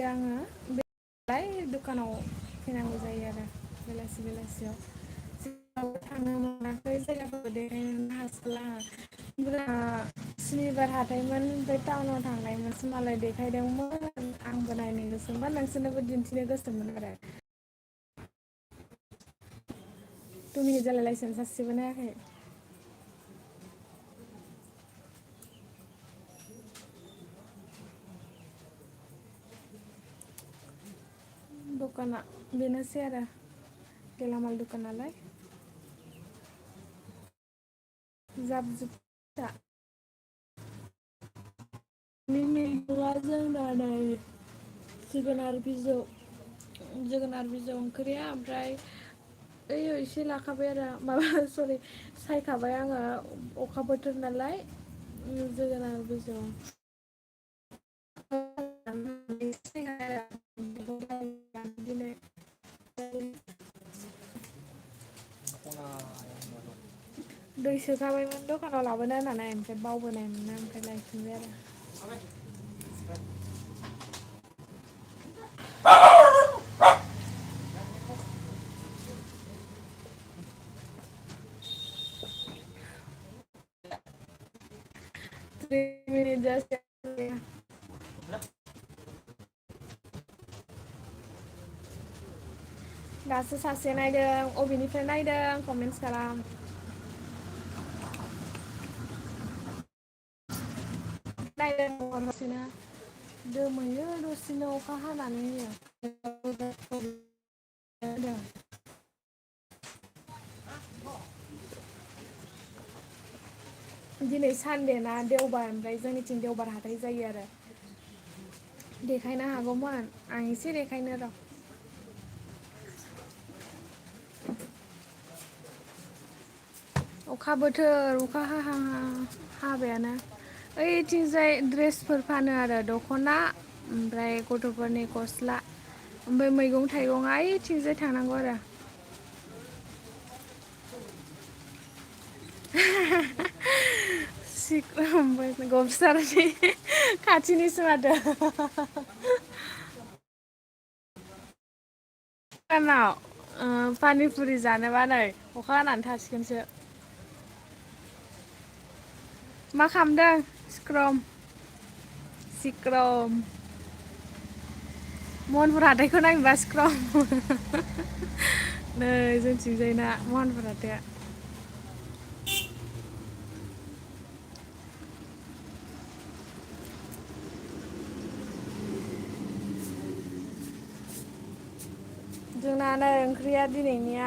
आङो बेलाय दखानाव फैनांगौ जायो आरो बेलासियाव थांनो मोनाखै जायगाफोरखौ देखायनो हास्ला सुनिबार हाथायमोन ओमफ्राय टाउनाव थांनायमोनसो मालाय देखायदोंमोन आंबो नायनो गोसोमोन नोंसोरनोबो दिन्थिनो गोसोमोन आरो टु मिनिट जालायलायसिगोन सासेबो नायाखै दखाना बेनोसै आरो गेलामाल दखान नालाय जाब जुब फिसा मैगंआ जोंना नै जोगोनार बिजौ ओंख्रिया ओमफ्राय ओइ एसे लाखाबाय आरो माबा सरि सायखाबाय आङो अखा बोथोर नालाय जोगोनार बिजौ दिनै दै सोखाबायमोन दखानाव लाबोनो होननानै ओमफ्राय बावबोनायमोन ओमफ्राय लायफिनबाय आरो दासो सासे नायदों अबेनिफ्राय नायदों कमेन्टस खालाम नायदों हरगासिनो दोमैयो दसेनो अखा हानानै होयो दिनै सानदे ना देवबार ओमफ्राय जोंनिथिं देवबार हाथाय जायो आरो देखायनो हागौमोन आं एसे देखायनो र' अखा बोथोर अखा हाहां हाबायानो ओइथिंजाय ड्रेसफोर फानो आरो दख'ना ओमफ्राय गथ'फोरनि गस्ला ओमफ्राय मैगं थाइगंआ ओइथिंजाय थांनांगौ आरो गपसारनि खाथिनिसो माथो दखानाव पानिफुरि जानोबा नै अखा हानानै थासिगोनसो मा खालामदों सिक्रम महनफुर हाथायखौ नायनोबा सिख्रम नै जोंथिंजायना महनफुर हाथाया जोंना नै ओंख्रिया दिनैनिया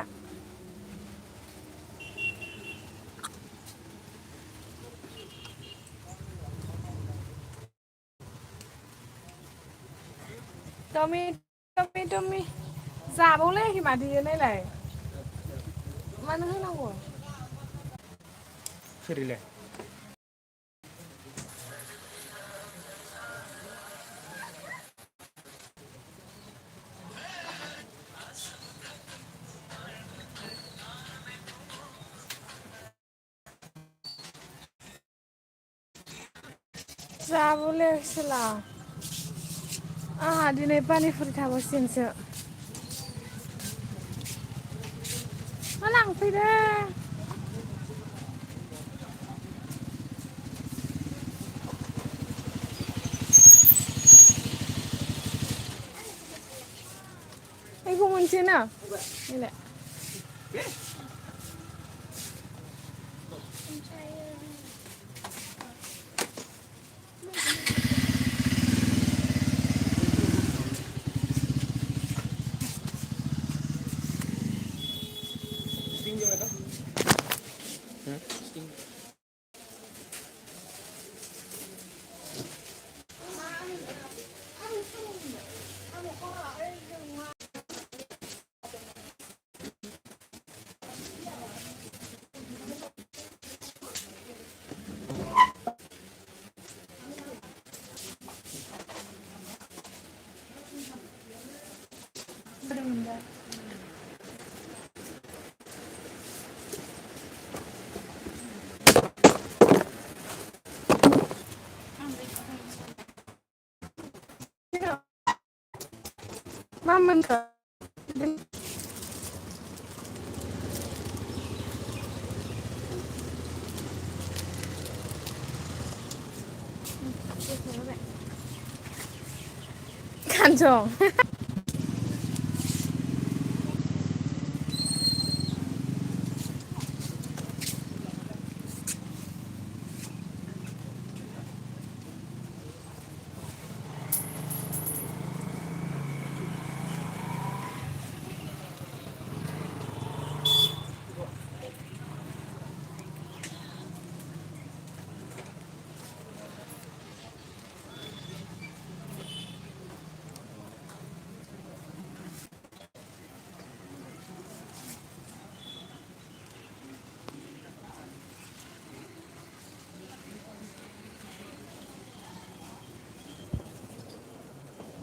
टमे जाबावलायाखै माथो इयो नायलाय मानो होनांगौ सोर इलाय जाबावलायाखै साला आंहा दिनै पानिफुरि थाबोसिगोनसो मा लांफैदों बेखौ मोनसेनो नैलाय मोनखो 간정